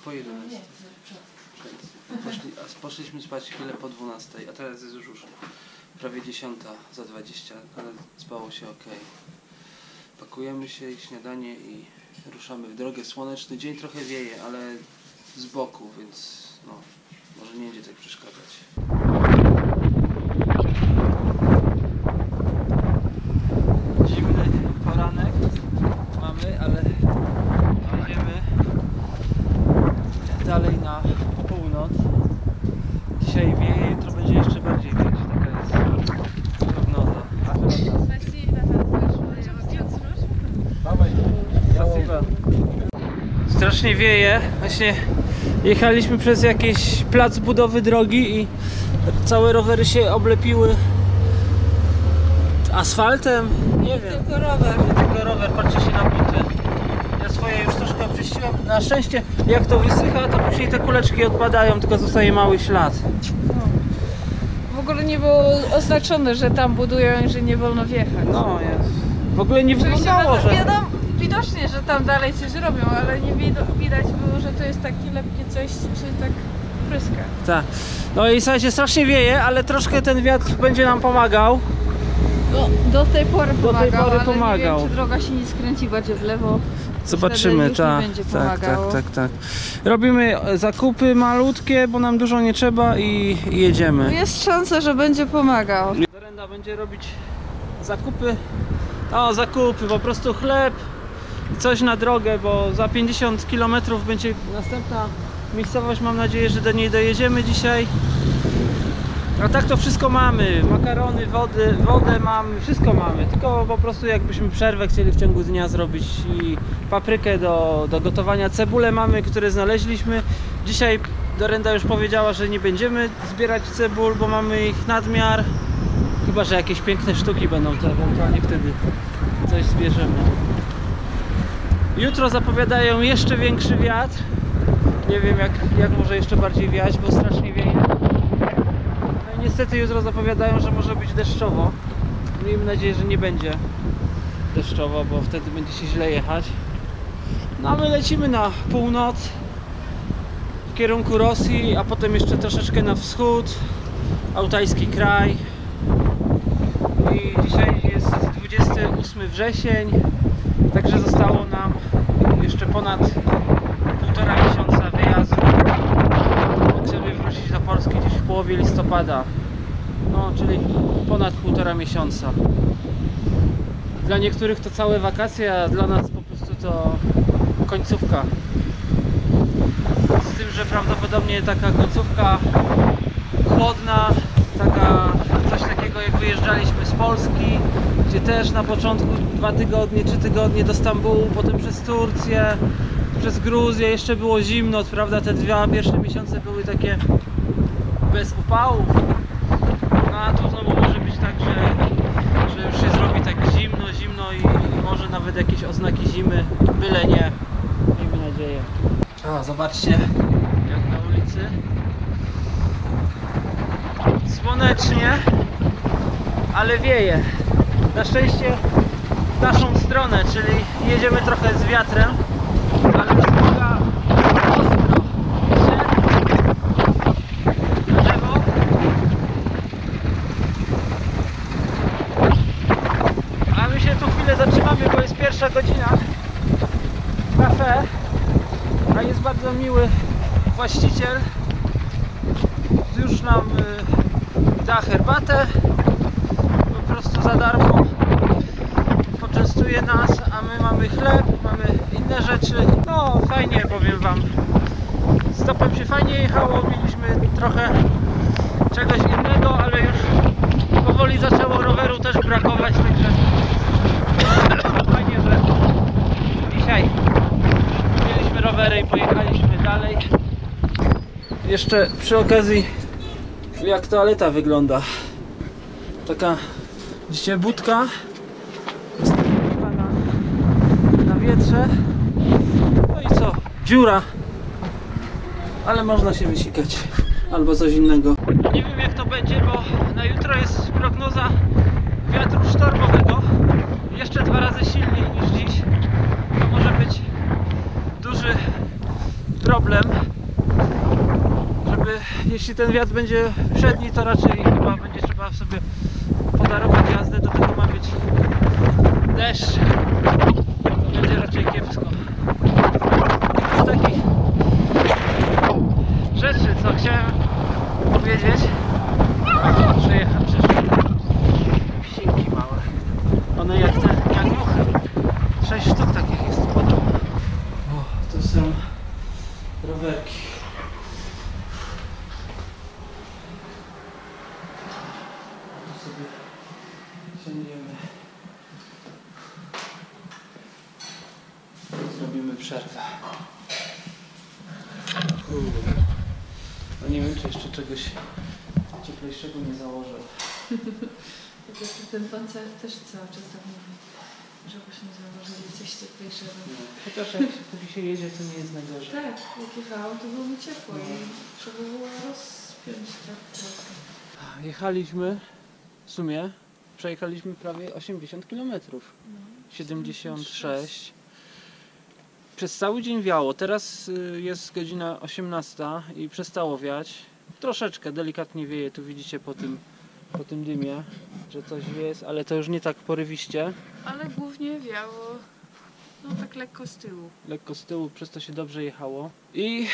po 11. Poszliśmy spać chwilę po 12, a teraz jest już prawie 10 za 20, ale spało się ok. Pakujemy się i śniadanie i ruszamy w drogę. Słoneczny dzień, trochę wieje, ale z boku, więc no, może nie będzie tak przeszkadzać. Zimny poranek mamy, ale jedziemy dalej na północ. Dzisiaj wieje, jutro będzie jeszcze bardziej wiać. Taka jest prognoza. Strasznie wieje. Właśnie jechaliśmy przez jakiś plac budowy drogi i całe rowery się oblepiły asfaltem. Nie wiem. Tylko rower. Tylko rower, patrzcie się na buty. Ja swoje już troszkę oczyściłem. Na szczęście jak to wysycha, to później te kuleczki odpadają, tylko zostaje mały ślad. W ogóle nie było oznaczone, że tam budują i że nie wolno wjechać. No jest. W ogóle nie wyglądało, że... Widocznie, że tam dalej coś robią, ale nie widać było, że to jest takie lepkie coś, czy tak pryska. Tak. No i słuchajcie, strasznie wieje, ale troszkę ten wiatr będzie nam pomagał. No, do tej pory pomagał, ale pomagał. nie wiem, czy droga się nie skręci bardziej w lewo. Zobaczymy, tak. Robimy zakupy malutkie, bo nam dużo nie trzeba i jedziemy. Jest szansa, że będzie pomagał. Dorenda będzie robić zakupy. O, zakupy, po prostu chleb i coś na drogę, bo za 50 km będzie następna miejscowość. Mam nadzieję, że do niej dojedziemy dzisiaj. A tak to wszystko mamy, makarony, wodę mamy, wszystko mamy, tylko po prostu jakbyśmy przerwę chcieli w ciągu dnia zrobić i paprykę do gotowania, cebulę mamy, które znaleźliśmy. Dzisiaj Dorenda już powiedziała, że nie będziemy zbierać cebul, bo mamy ich nadmiar, chyba że jakieś piękne sztuki będą, to ewentualnie wtedy coś zbierzemy. Jutro zapowiadają jeszcze większy wiatr, nie wiem jak może jeszcze bardziej wiać, bo strasznie wieje. Niestety jutro zapowiadają, że może być deszczowo. Miejmy nadzieję, że nie będzie deszczowo, bo wtedy będzie się źle jechać. No a my lecimy na północ w kierunku Rosji, a potem jeszcze troszeczkę na wschód, altajski kraj. I dzisiaj jest 28 wrzesień, także zostało nam jeszcze ponad 1,5 miesiąca wyjazdu. Chcemy wrócić do Polski gdzieś w połowie listopada, no czyli ponad 1,5 miesiąca. Dla niektórych to całe wakacje, a dla nas po prostu to końcówka. Z tym, że prawdopodobnie taka końcówka chłodna, coś takiego jak wyjeżdżaliśmy z Polski, gdzie też na początku 2 tygodnie, 3 tygodnie do Stambułu, potem przez Turcję, przez Gruzję, jeszcze było zimno, prawda, te 2 pierwsze miesiące były takie bez upałów, no a tu znowu może być tak, że już się zrobi tak zimno i może nawet jakieś oznaki zimy, byle nie, miejmy nadzieję. O, zobaczcie jak na ulicy, słonecznie, ale wieje, na szczęście w naszą stronę, czyli jedziemy trochę z wiatrem, ale droga ostro na lewo. A my się tu chwilę zatrzymamy, bo jest 1. godzina w kafe, a jest bardzo miły właściciel. Już nam da herbatę po prostu za darmo, poczęstuje nas, a my mamy chleb, mamy inne rzeczy. No fajnie, powiem wam, stopem się fajnie jechało, mieliśmy trochę czegoś innego, ale już powoli zaczęło roweru też brakować, także fajnie, że dzisiaj mieliśmy rowery i pojechaliśmy dalej. Jeszcze przy okazji, jak toaleta wygląda. Taka, widzicie, budka na wietrze. No i co? Dziura. Ale można się wysikać. Albo coś innego. Nie wiem jak to będzie, bo na jutro jest prognoza wiatru sztormowego. Jeszcze 2 razy silniej niż dziś. To może być duży problem. ten wiatr będzie przedni, to raczej chyba będzie trzeba sobie podarować jazdę, do tego ma być deszcz. To będzie raczej kiepsko. Z takich rzeczy, co chciałem powiedzieć, przeszły psinki małe. One jak muchy. 6 sztuk takich jest podobno. O, to są rowerki. Tu sobie siędziemy. Zrobimy przerwę. No nie wiem, czy jeszcze czegoś cieplejszego nie założę. Ten pan też cały czas tak mówi, że właśnie założyli coś cieplejszego. No, chociaż jak póki się jedzie, to nie jest najgorzej. Tak, jak jechałam, to było mi ciepło i trzeba było rozpiąć trochę. Jechaliśmy, w sumie przejechaliśmy prawie 80 km. No, 76. Przez cały dzień wiało. Teraz jest godzina 18 i przestało wiać. Troszeczkę delikatnie wieje, tu widzicie po tym dymie, że coś jest, ale to już nie tak porywiście. Ale głównie wiało, no tak lekko z tyłu. Lekko z tyłu, przez to się dobrze jechało. I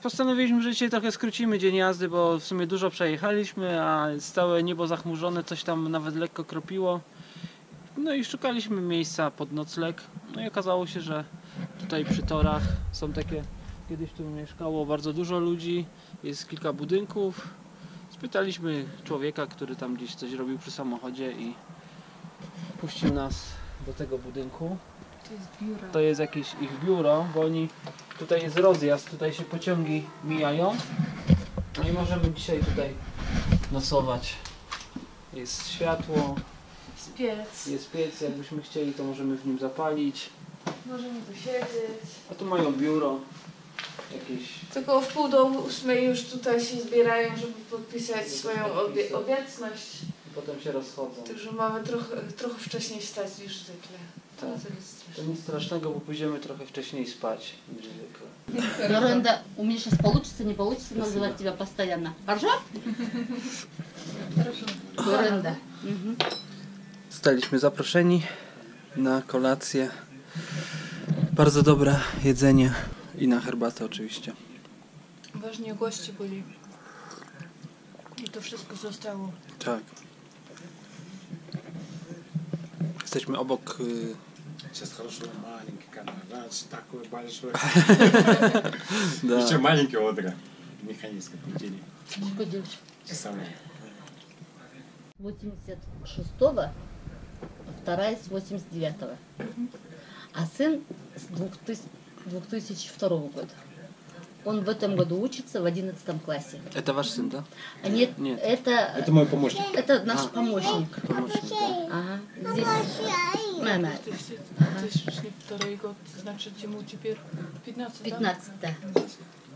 postanowiliśmy, że dzisiaj trochę skrócimy dzień jazdy, bo w sumie dużo przejechaliśmy, a całe niebo zachmurzone, coś tam nawet lekko kropiło. No i szukaliśmy miejsca pod nocleg. No i okazało się, że tutaj przy torach są takie, kiedyś tu mieszkało bardzo dużo ludzi, jest kilka budynków. Spytaliśmy człowieka, który tam gdzieś coś robił przy samochodzie i puścił nas do tego budynku. To jest biuro. To jest jakieś ich biuro, bo oni, tutaj jest rozjazd, tutaj się pociągi mijają. No i możemy dzisiaj tutaj nocować. Jest światło, jest piec, jakbyśmy chcieli, to możemy w nim zapalić. Możemy tu siedzieć. A tu mają biuro jakieś. Tylko w 7:30 już tutaj się zbierają, żeby podpisać swoją obecność. I potem się rozchodzą. Także mamy trochę wcześniej wstać niż zwykle. Tak. To jest straszne. To nic strasznego, bo pójdziemy trochę wcześniej spać niż zwykle. Лоренда, у меня сейчас получится, не получится называть тебя постоянно. Хорошо? Лоренда. Zostaliśmy zaproszeni na kolację. Bardzo dobre jedzenie i na herbatę oczywiście. Ważnie goście byli. I to wszystko zostało. Tak. Jesteśmy obok... Сейчас хорошо, маленький канал. Раньше такой большой. Да. Еще маленький одра. Механическое крутили. Сколько девочек? Часовой. 86-го, вторая с 89-го. А сын с 2002 года. Он в этом году учится в 11 классе. Это ваш сын, да? А нет, Нет. Это мой помощник. это наш помощник. Помощник, да. Ага, здесь мама. 2002 год, значит ему теперь 15, 15, да.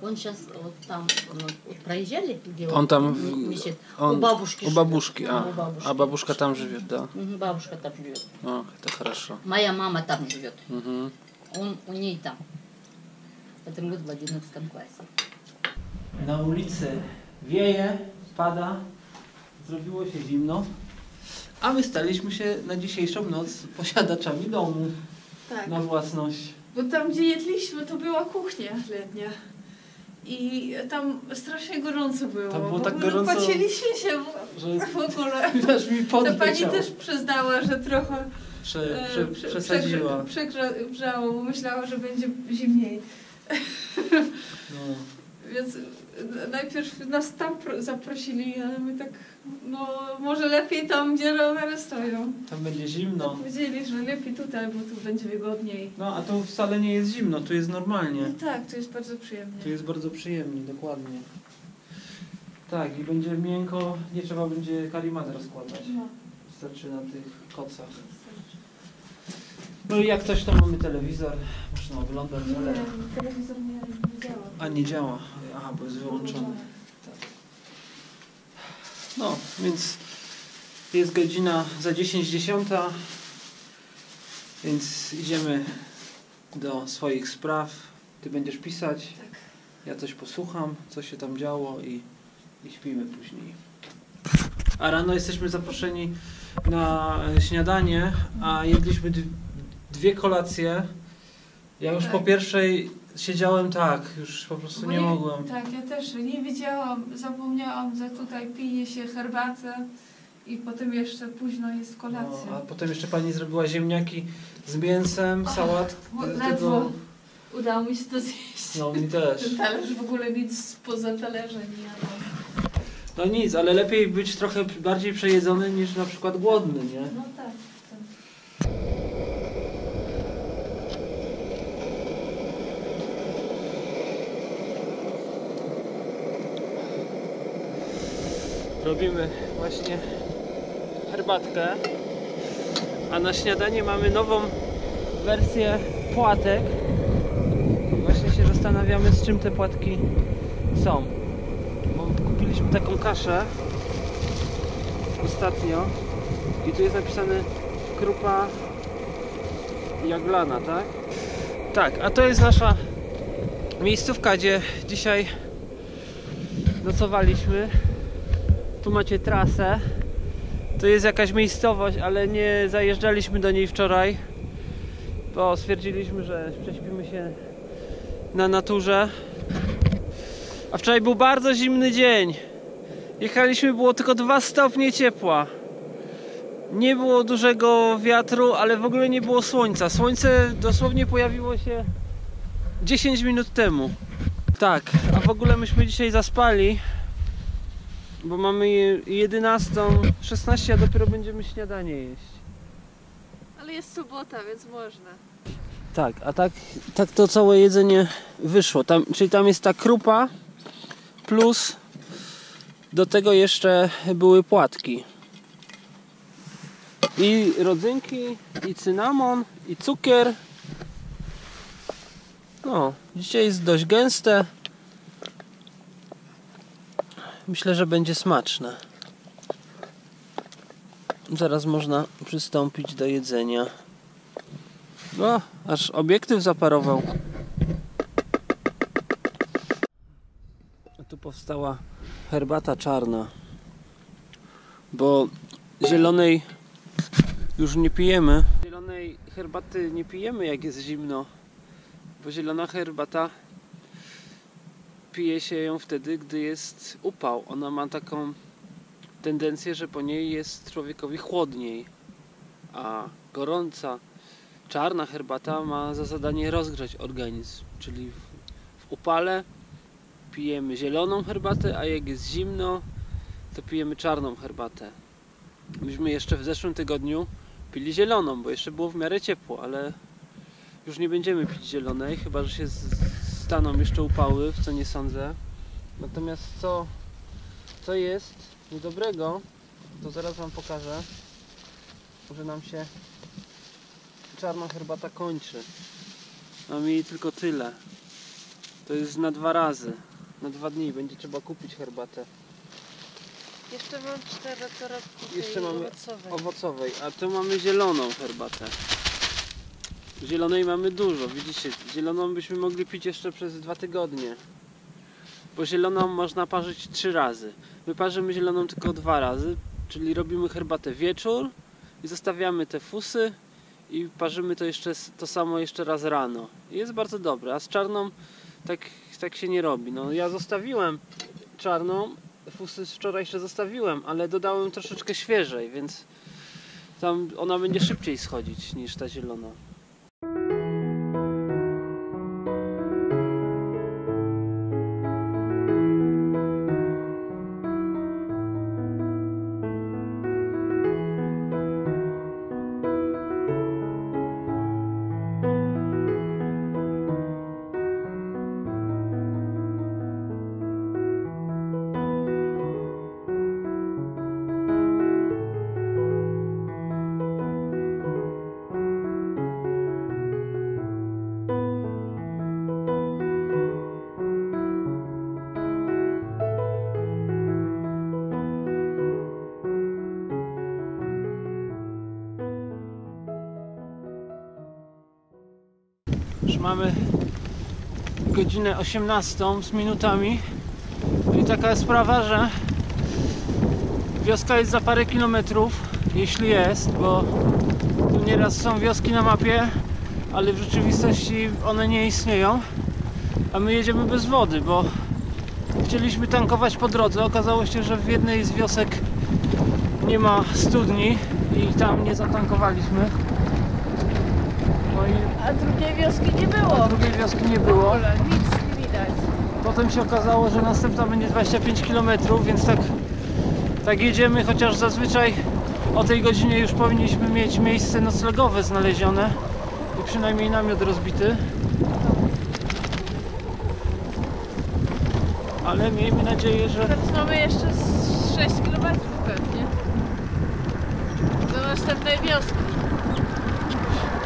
Он сейчас вот там, вот проезжали, где Он там мечеть? он У бабушки у живет. бабушки, Да, у бабушки. а бабушка там живет, да. Бабушка там живет. О, это хорошо. Моя мама там живет. Угу. Он у ней там. В этом году в 11 классе. Na ulicy wieje, pada, zrobiło się zimno, a my staliśmy się na dzisiejszą noc posiadaczami domu Tak. na własność. Bo tam gdzie jedliśmy to była kuchnia letnia. I tam strasznie gorąco było. Tam było w tak ogóle gorąco, Płaciliśmy się że w ogóle. aż mi Ta pot pani leciał. też przyznała, że trochę Przesadziła. przegrzało, bo myślała, że będzie zimniej. No. Więc najpierw nas tam zaprosili, ale my tak, no może lepiej tam, gdzie rowery stoją. Tam będzie zimno. Powiedzieli, że lepiej tutaj, bo tu będzie wygodniej. No a tu wcale nie jest zimno, tu jest normalnie. No tak, to jest bardzo przyjemnie. Tu jest bardzo przyjemnie, dokładnie. Tak, i będzie miękko, nie trzeba będzie karimatę rozkładać. No. Wystarczy na tych kocach. No i jak coś, to mamy telewizor, można oglądać, ale... Nie, telewizor nie działa. A nie działa. Aha, bo jest wyłączony. Tak. No, więc jest godzina za 10:10, więc idziemy do swoich spraw. Ty będziesz pisać, Tak. ja coś posłucham, co się tam działo i i śpimy później. A rano jesteśmy zaproszeni na śniadanie, a jedliśmy dwie kolacje. Ja już po pierwszej siedziałem tak, już po prostu Bo nie mogłem. Tak, ja też nie wiedziałam, zapomniałam, że tutaj pije się herbatę i potem jeszcze późno jest kolacja. No, a potem jeszcze pani zrobiła ziemniaki z mięsem, sałatkę. Ledwo udało mi się to zjeść. No mi też. Ten talerz w ogóle nic poza talerzem nie jadłam. No nic, ale lepiej być trochę bardziej przejedzony niż na przykład głodny, nie? No tak. Robimy właśnie herbatkę, a na śniadanie mamy nową wersję płatek. Właśnie się zastanawiamy, z czym te płatki są, bo kupiliśmy taką kaszę ostatnio i tu jest napisane krupa jaglana, tak? Tak, a to jest nasza miejscówka, gdzie dzisiaj nocowaliśmy. Tu macie trasę. To jest jakaś miejscowość, ale nie zajeżdżaliśmy do niej wczoraj, bo stwierdziliśmy, że prześpimy się na naturze. A wczoraj był bardzo zimny dzień. Jechaliśmy, było tylko 2 stopnie ciepła. Nie było dużego wiatru, ale w ogóle nie było słońca. Słońce dosłownie pojawiło się 10 minut temu. Tak, a w ogóle myśmy dzisiaj zaspali, bo mamy 11:16, a dopiero będziemy śniadanie jeść. Ale jest sobota, więc można. Tak, a tak to całe jedzenie wyszło. Czyli tam jest ta krupa, plus do tego jeszcze były płatki. I rodzynki, i cynamon, i cukier. No, dzisiaj jest dość gęste. Myślę, że będzie smaczne. Zaraz można przystąpić do jedzenia. O, aż obiektyw zaparował. A tu powstała herbata czarna. Bo zielonej już nie pijemy. Zielonej herbaty nie pijemy, jak jest zimno. Bo zielona herbata pije się ją wtedy, gdy jest upał. Ona ma taką tendencję, że po niej jest człowiekowi chłodniej. A gorąca, czarna herbata ma za zadanie rozgrzać organizm. Czyli w upale pijemy zieloną herbatę, a jak jest zimno, to pijemy czarną herbatę. Myśmy jeszcze w zeszłym tygodniu pili zieloną, bo jeszcze było w miarę ciepło, ale już nie będziemy pić zielonej, chyba że się staną jeszcze upały, w co nie sądzę. Natomiast co jest niedobrego, to zaraz wam pokażę, że nam się czarna herbata kończy. Mamy jej tylko tyle. To jest na 2 razy. Na 2 dni będzie trzeba kupić herbatę. Jeszcze mam 4 torebki Jeszcze mamy owocowej. owocowej, a tu mamy zieloną herbatę. Zielonej mamy dużo, widzicie, zieloną byśmy mogli pić jeszcze przez 2 tygodnie. Bo zieloną można parzyć 3 razy. My parzymy zieloną tylko 2 razy, czyli robimy herbatę wieczór i zostawiamy te fusy i parzymy to samo jeszcze raz rano. I jest bardzo dobre, a z czarną tak się nie robi. No, ja zostawiłem czarną, fusy wczoraj jeszcze zostawiłem, ale dodałem troszeczkę świeżej, więc tam ona będzie szybciej schodzić niż ta zielona. Już mamy godzinę 18 z minutami, czyli taka jest sprawa, że wioska jest za parę kilometrów, jeśli jest, bo tu nieraz są wioski na mapie, ale w rzeczywistości one nie istnieją, a my jedziemy bez wody, bo chcieliśmy tankować po drodze. Okazało się, że w jednej z wiosek nie ma studni i tam nie zatankowaliśmy. No i A drugiej wioski nie było. drugiej wioski nie było. Nic nie widać. Potem się okazało, że następna będzie 25 km, więc tak jedziemy, chociaż zazwyczaj o tej godzinie już powinniśmy mieć miejsce noclegowe znalezione i przynajmniej namiot rozbity. Ale miejmy nadzieję, że... Teraz mamy jeszcze z 6 km pewnie. Do następnej wioski.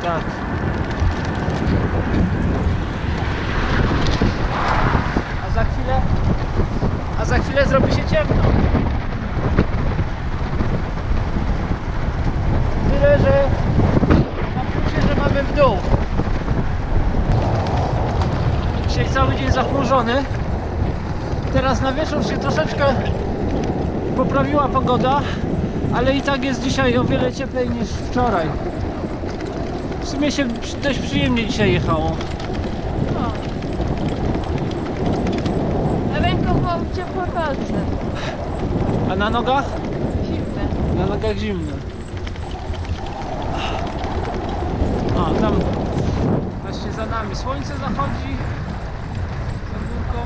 Tak. A za chwilę zrobi się ciemno. Tyle, że mam poczucie, że mamy w dół. Dzisiaj cały dzień zachmurzony. Teraz na wieczór się troszeczkę poprawiła pogoda, ale i tak jest dzisiaj o wiele cieplej niż wczoraj. W sumie się dość przyjemnie dzisiaj jechało. No. Na ręką mam ciepłe palce. A na nogach? Zimne. Na nogach zimno. A tam właśnie za nami słońce zachodzi za górką.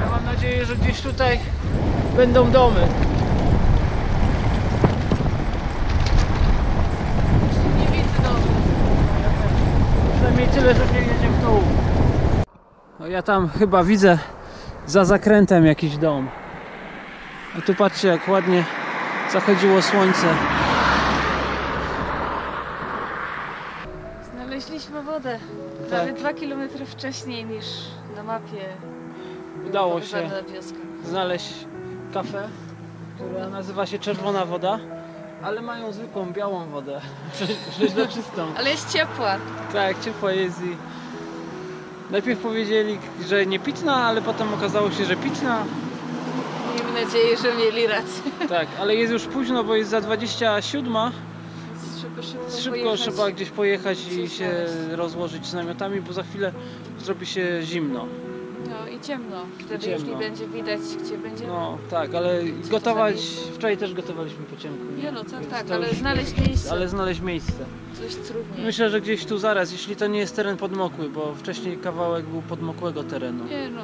Ja mam nadzieję, że gdzieś tutaj będą domy. Nie widzę domu. Przynajmniej tyle, że nie jedzie w dół. No ja tam chyba widzę za zakrętem jakiś dom. A tu patrzcie, jak ładnie zachodziło słońce. Znaleźliśmy wodę. Tak. Prawie 2 km wcześniej niż na mapie. Udało się pokazana wioska. znaleźć kafę, która nazywa się Czerwona Woda, ale mają zwykłą białą wodę, przeźroczystą. Ale jest ciepła. Tak, ciepła jest i najpierw powiedzieli, że nie pitna, ale potem okazało się, że pitna. Miejmy nadzieję, że mieli rację. Tak, ale jest już późno, bo jest za 27. Szybko pojechać. trzeba gdzieś pojechać i Coś się znaleźć. rozłożyć z namiotami, bo za chwilę zrobi się zimno. No i ciemno. Wtedy Ciemno. już nie będzie widać, gdzie będziemy. No tak, ale Co gotować, to wczoraj też gotowaliśmy po ciemku. Nie no, Więc tak, to ale już- znaleźć miejsce. Ale znaleźć miejsce. Coś trudniej. Myślę, że gdzieś tu zaraz, jeśli to nie jest teren podmokły, bo wcześniej kawałek był podmokłego terenu. Nie no.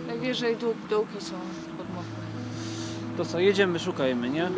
Najwyżej dołki są podmokłe. To co, jedziemy, szukajmy, nie?